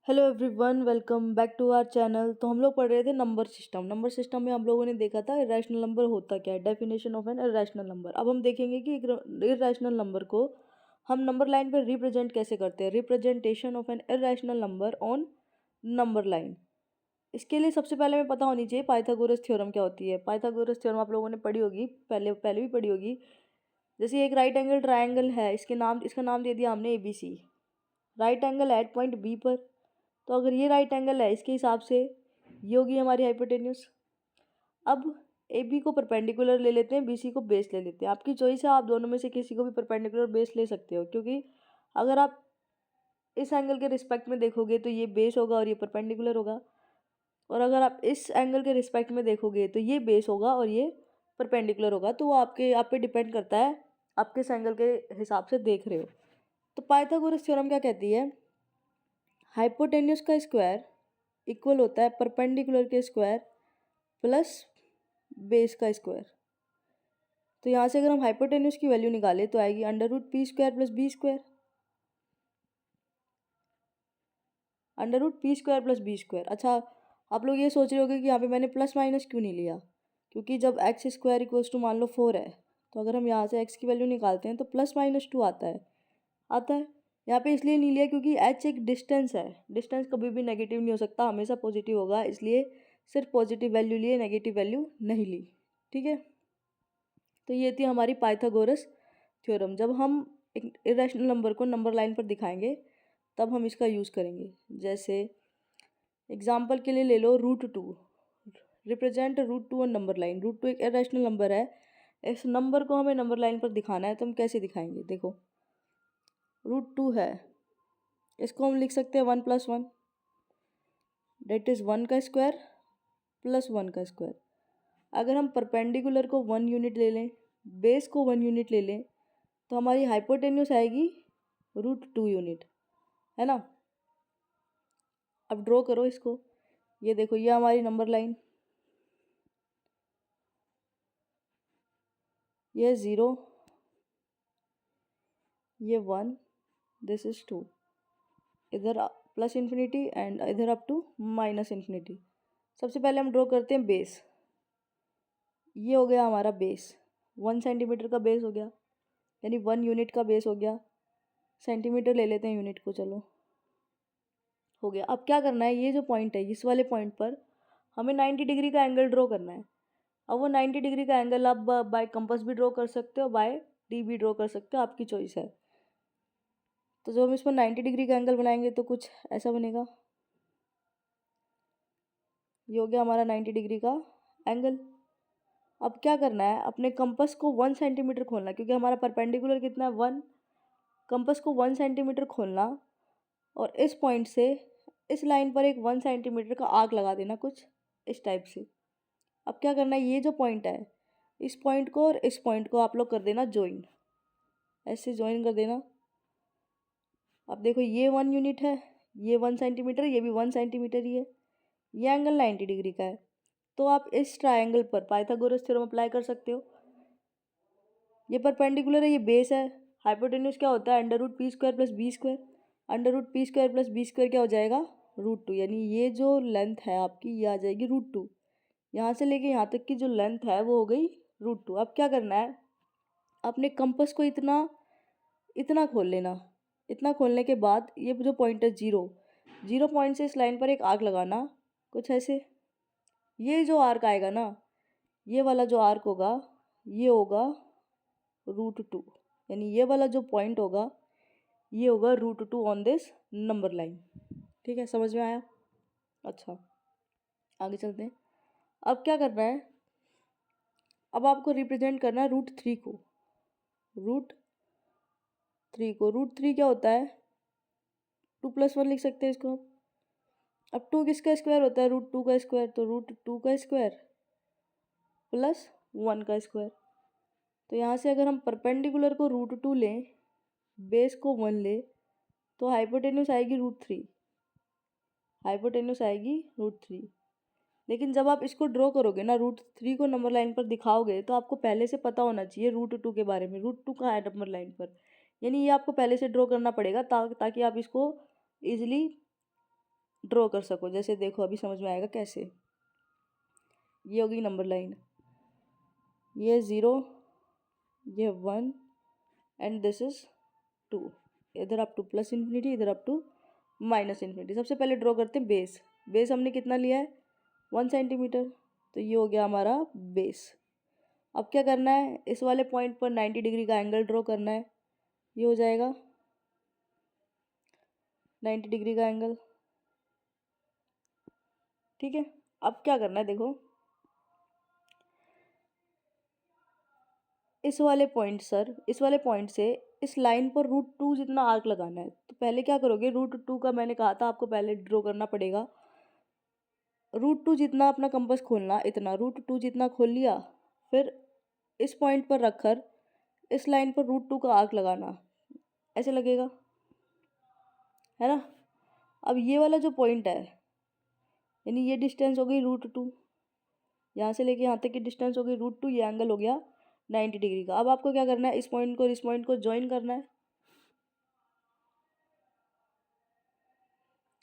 Hello everyone, welcome back to our channel. तो हम लोग पढ़ रहे थे नंबर सिस्टम में हम लोगों ने देखा था इरेशनल नंबर होता क्या है, definition of an irrational number. अब हम देखेंगे कि एक इरेशनल नंबर को हम नंबर लाइन पर रिप्रेजेंट कैसे करते हैं, representation of an irrational number on number line. इसके लिए सबसे पहले हमें पता होनी चाहिए पाइथागोरस थ्योरम क्या होती है। पाइथागोरस थ्योरम आप लोगों ने पढ़ी होगी, पहले पहले भी पढ़ी होगी। जैसे एक राइट एंगल ट्राइंगल है, इसका नाम दे दिया हमने ABC। Right angle at point B पर, तो अगर ये राइट एंगल है इसके हिसाब से ये होगी हमारी हाइपोटेन्यूज। अब ए बी को परपेंडिकुलर ले लेते हैं, बी सी को बेस ले लेते हैं। आपकी चॉइस है, आप दोनों में से किसी को भी परपेंडिकुलर बेस ले सकते हो, क्योंकि अगर आप इस एंगल के रिस्पेक्ट में देखोगे तो ये बेस होगा और ये परपेंडिकुलर होगा, और अगर आप इस एंगल के रिस्पेक्ट में देखोगे तो ये बेस होगा और ये परपेंडिकुलर होगा। तो वो आप पे डिपेंड करता है, आप किस एंगल के हिसाब से देख रहे हो। तो पाइथागोरस थ्योरम क्या कहती है, हाइपोटेन्यूज का स्क्वायर इक्वल होता है परपेंडिकुलर के स्क्वायर प्लस बेस का स्क्वायर। तो यहाँ से अगर हम हाइपोटेन्यूज की वैल्यू निकालें तो आएगी √p² plus b²। √p² plus b²। अच्छा, आप लोग ये सोच रहे होगे कि यहाँ पे मैंने प्लस माइनस क्यों नहीं लिया, क्योंकि जब x² इक्वल्स टू मान लो 4 है, तो अगर हम यहाँ से x की वैल्यू निकालते हैं तो +-2 आता है। यहाँ पे इसलिए नहीं लिया क्योंकि h एक डिस्टेंस है, डिस्टेंस कभी भी नेगेटिव नहीं हो सकता, हमेशा पॉजिटिव होगा, इसलिए सिर्फ पॉजिटिव वैल्यू लिए, नेगेटिव वैल्यू नहीं ली। ठीक है, तो ये थी हमारी पाइथागोरस थ्योरम। जब हम एक इरेशनल नंबर को नंबर लाइन पर दिखाएंगे तब हम इसका यूज़ करेंगे। जैसे एग्जाम्पल के लिए ले लो √2, रिप्रेजेंट √2 ऑन नंबर लाइन। √2 एक इरेशनल नंबर है, इस नंबर को हमें नंबर लाइन पर दिखाना है, तो हम कैसे दिखाएंगे। देखो, √2 है, इसको हम लिख सकते हैं 1+1, डेट इज़ 1 का स्क्वायर प्लस 1 का स्क्वायर। अगर हम परपेंडिकुलर को 1 यूनिट ले लें, बेस को 1 यूनिट ले लें, तो हमारी हाइपोटेन्यूस आएगी √2 यूनिट, है ना। अब ड्रॉ करो इसको, ये देखो ये हमारी नंबर लाइन, ये 0, ये 1, दिस इज 2, इधर प्लस इन्फिनिटी एंड इधर अप टू माइनस इन्फिनिटी। सबसे पहले हम ड्रॉ करते हैं बेस। ये हो गया हमारा बेस, 1 सेंटीमीटर का बेस हो गया, यानी 1 यूनिट का बेस हो गया। सेंटीमीटर ले लेते हैं यूनिट को, चलो हो गया। अब क्या करना है, ये जो पॉइंट है इस वाले पॉइंट पर हमें 90 डिग्री का एंगल ड्रॉ करना है। अब वो 90 डिग्री का एंगल आप बाय कंपास भी ड्रॉ कर सकते हो, बाय डी भी ड्रॉ कर सकते हो, आपकी चॉइस है। तो जब हम इस पर 90 डिग्री का एंगल बनाएंगे तो कुछ ऐसा बनेगा, ये हो गया हमारा 90 डिग्री का एंगल। अब क्या करना है, अपने कंपास को 1 सेंटीमीटर खोलना, क्योंकि हमारा परपेंडिकुलर कितना है 1, कंपास को 1 सेंटीमीटर खोलना और इस पॉइंट से इस लाइन पर एक 1 सेंटीमीटर का आर्क लगा देना, कुछ इस टाइप से। अब क्या करना है, ये जो पॉइंट है इस पॉइंट को और इस पॉइंट को आप लोग कर देना ज्वाइन, ऐसे ज्वाइन कर देना। अब देखो ये 1 यूनिट है, ये 1 सेंटीमीटर, ये भी 1 सेंटीमीटर ही है, ये एंगल 90 डिग्री का है। तो आप इस ट्राइंगल पर पाइथागोरस थ्योरम अप्लाई कर सकते हो। ये परपेंडिकुलर है, ये बेस है। हाइपोटेन्यूज क्या होता है, √p² plus b²। √p² plus b² क्या हो जाएगा, √2, यानी ये जो लेंथ है आपकी ये आ जाएगी √2। यहाँ से लेके यहाँ तक की जो लेंथ है वो हो गई √2। अब क्या करना है, अपने कंपास को इतना इतना खोल लेना। इतना खोलने के बाद ये जो पॉइंट है 0, 0 पॉइंट से इस लाइन पर एक आर्क लगाना, कुछ ऐसे। ये जो आर्क आएगा ना, ये वाला जो आर्क होगा ये होगा √2, यानी ये वाला जो पॉइंट होगा ये होगा √2 ऑन दिस नंबर लाइन। ठीक है, समझ में आया। अच्छा, आगे चलते हैं। अब क्या करना है, अब आपको रिप्रेजेंट करना है √3 को। √3 क्या होता है, 2+1 लिख सकते हैं इसको हम। अब 2 किसका स्क्वायर होता है, √2 का स्क्वायर, तो √2 का स्क्वायर प्लस 1 का स्क्वायर। तो यहाँ से अगर हम परपेंडिकुलर को √2 लें, बेस को 1 ले, तो हाइपोटेन्यूस आएगी √3, हाइपोटेन्यूस आएगी √3। लेकिन जब आप इसको ड्रॉ करोगे ना, √3 को नंबर लाइन पर दिखाओगे, तो आपको पहले से पता होना चाहिए √2 के बारे में, √2 कहाँ है नंबर लाइन पर, यानी ये आपको पहले से ड्रॉ करना पड़ेगा ताकि आप इसको ईजिली ड्रॉ कर सको। जैसे देखो अभी समझ में आएगा कैसे। ये होगी नंबर लाइन, ये 0, ये 1 एंड दिस इज 2। इधर अप टू प्लस इन्फिनिटी, इधर अप टू माइनस इन्फिनिटी। सबसे पहले ड्रॉ करते हैं बेस। बेस हमने कितना लिया है 1 सेंटीमीटर, तो ये हो गया हमारा बेस। अब क्या करना है, इस वाले पॉइंट पर 90 डिग्री का एंगल ड्रॉ करना है। ये हो जाएगा 90 डिग्री का एंगल, ठीक है। अब क्या करना है देखो, इस वाले पॉइंट इस वाले पॉइंट से इस लाइन पर √2 जितना आर्क लगाना है। तो पहले क्या करोगे, √2 का मैंने कहा था आपको पहले ड्रॉ करना पड़ेगा। √2 जितना अपना कंपास खोलना, इतना √2 जितना खोल लिया, फिर इस पॉइंट पर रखकर इस लाइन पर √2 का आर्क लगाना, ऐसे लगेगा, है ना। अब ये वाला जो पॉइंट है, यानी ये डिस्टेंस हो गई √2, यहाँ से लेके यहाँ तक की डिस्टेंस हो गई √2, ये एंगल हो गया 90 डिग्री का। अब आपको क्या करना है, इस पॉइंट को और इस पॉइंट को ज्वाइन करना है।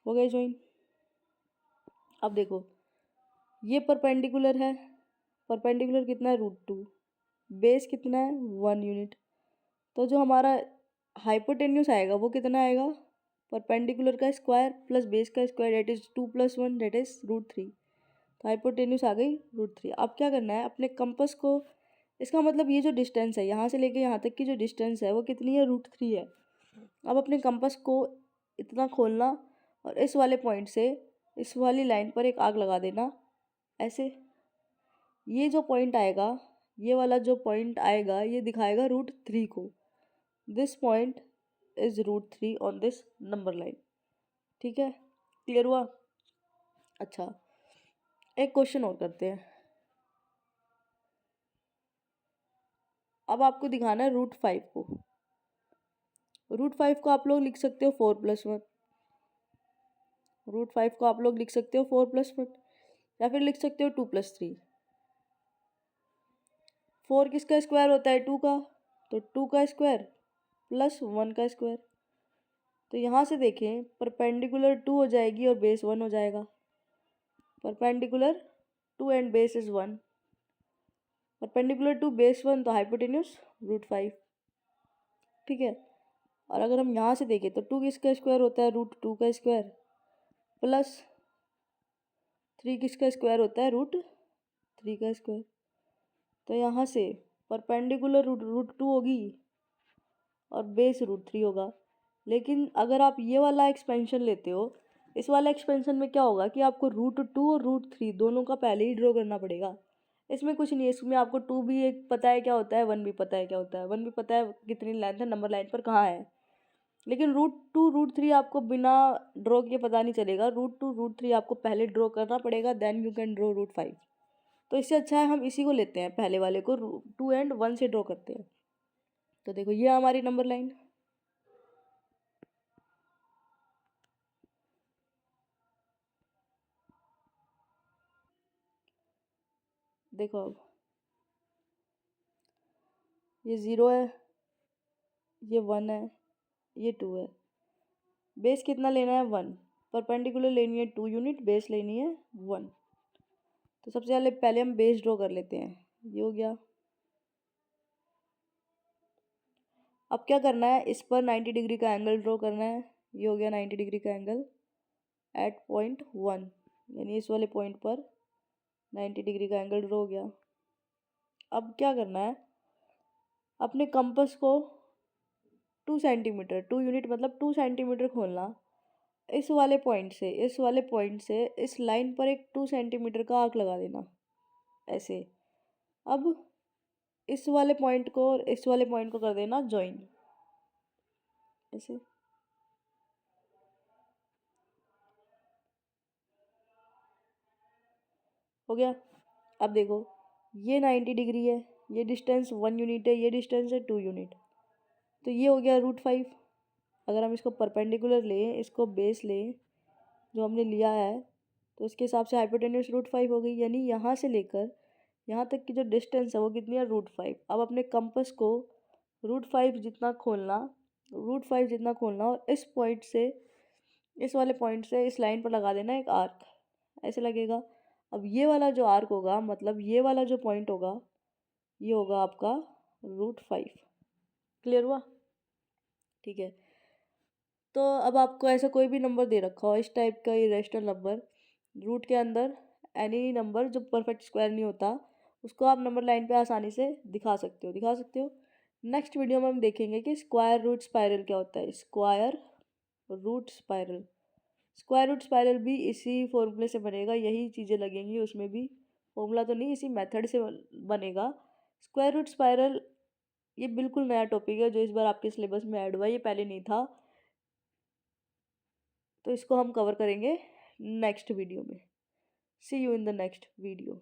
हो गया ज्वाइन। अब देखो ये परपेंडिकुलर है, परपेंडिकुलर कितना है √2, बेस कितना है 1 यूनिट। तो जो हमारा हाइपोटेन्यूस आएगा वो कितना आएगा, परपेंडिकुलर का स्क्वायर प्लस बेस का square, that is 2 + 1 that is √3। तो हाइपोटेन्यूस आ गई √3। अब क्या करना है, अपने कंपास को, इसका मतलब ये जो डिस्टेंस है यहाँ से लेके यहाँ तक की जो डिस्टेंस है वो कितनी है √3 है। अब अपने कंपास को इतना खोलना और इस वाले पॉइंट से इस वाली लाइन पर एक आर्क लगा देना, ऐसे। ये जो पॉइंट आएगा, ये वाला जो पॉइंट आएगा ये दिखाएगा √3 को। This point is √3 on this number line, ठीक है। क्लियर हुआ। अच्छा, एक क्वेश्चन और करते हैं। अब आपको दिखाना है √5 को। √5 को आप लोग लिख सकते हो 4 + 1। √5 को आप लोग लिख सकते हो 4 + 1, या फिर लिख सकते हो 2 + 3। 4 किसका स्क्वायर होता है 2 का, तो 2 का स्क्वायर प्लस 1 का स्क्वायर। तो यहाँ से देखें परपेंडिकुलर 2 हो जाएगी और बेस 1 हो जाएगा। Perpendicular 2 and base is 1, perpendicular to base 1, तो हाइपोटेन्यूस √5, ठीक है। और अगर हम यहाँ से देखें तो 2 किसका स्क्वायर होता है √2 का स्क्वायर, प्लस 3 किसका स्क्वायर होता है √3 का स्क्वायर। तो यहाँ से परपेंडिकुलर √2 होगी और बेस √3 होगा। लेकिन अगर आप ये वाला एक्सपेंशन लेते हो, इस वाला एक्सपेंशन में क्या होगा कि आपको √2 और √3 दोनों का पहले ही ड्रॉ करना पड़ेगा। इसमें कुछ नहीं है, इसमें आपको 2 भी एक पता है क्या होता है, 1 भी पता है क्या होता है, 1 भी पता है कितनी लेंथ है नंबर लाइन पर कहाँ है। लेकिन √2 √3 आपको बिना ड्रॉ किए पता नहीं चलेगा। √2 √3 आपको पहले ड्रॉ करना पड़ेगा, देन यू कैन ड्रॉ √5। तो इससे अच्छा है हम इसी को लेते हैं, पहले वाले को 2 एंड 1 से ड्रॉ करते हैं। तो देखो ये हमारी नंबर लाइन, देखो अब ये 0 है, ये 1 है, ये 2 है। बेस कितना लेना है 1, परपेंडिकुलर लेनी है 2 यूनिट, बेस लेनी है 1। तो सबसे पहले हम बेस ड्रॉ कर लेते हैं, ये हो गया। अब क्या करना है, इस पर 90 डिग्री का एंगल ड्रॉ करना है, ये हो गया 90 डिग्री का एंगल एट पॉइंट 1, यानी इस वाले पॉइंट पर 90 डिग्री का एंगल ड्रॉ हो गया। अब क्या करना है, अपने कंपास को 2 सेंटीमीटर, 2 यूनिट मतलब 2 सेंटीमीटर खोलना। इस वाले पॉइंट से इस लाइन पर एक 2 सेंटीमीटर का आर्क लगा देना, ऐसे। अब इस वाले पॉइंट को और इस वाले पॉइंट को कर देना ज्वाइन, ऐसे। हो गया। अब देखो ये 90 डिग्री है, ये डिस्टेंस 1 यूनिट है, ये डिस्टेंस है 2 यूनिट। तो ये हो गया √5। अगर हम इसको परपेंडिकुलर लें, इसको बेस लें जो हमने लिया है, तो इसके हिसाब से हाइपोटेन्यूस √5 हो गई। यानी यहाँ से लेकर यहाँ तक की जो डिस्टेंस है वो कितनी है √5। अब अपने कंपास को √5 जितना खोलना, √5 जितना खोलना और इस पॉइंट से इस वाले पॉइंट से इस लाइन पर लगा देना एक आर्क, ऐसे लगेगा। अब ये वाला जो आर्क होगा, मतलब ये वाला जो पॉइंट होगा, ये होगा आपका √5। क्लियर हुआ? ठीक है। तो अब आपको ऐसा कोई भी नंबर दे रखा हो, इस टाइप का इरेशनल नंबर, रूट के अंदर एनी नंबर जो परफेक्ट स्क्वायर नहीं होता, उसको आप नंबर लाइन पे आसानी से दिखा सकते हो। नेक्स्ट वीडियो में हम देखेंगे कि स्क्वायर रूट स्पाइरल क्या होता है। स्क्वायर रूट स्पाइरल भी इसी फॉर्मूले से बनेगा, यही चीज़ें लगेंगी उसमें भी। फॉर्मूला तो नहीं, इसी मेथड से बनेगा स्क्वायर रूट स्पाइरल। ये बिल्कुल नया टॉपिक है जो इस बार आपके सिलेबस में ऐड हुआ है, ये पहले नहीं था। तो इसको हम कवर करेंगे नेक्स्ट वीडियो में। See you in the next video.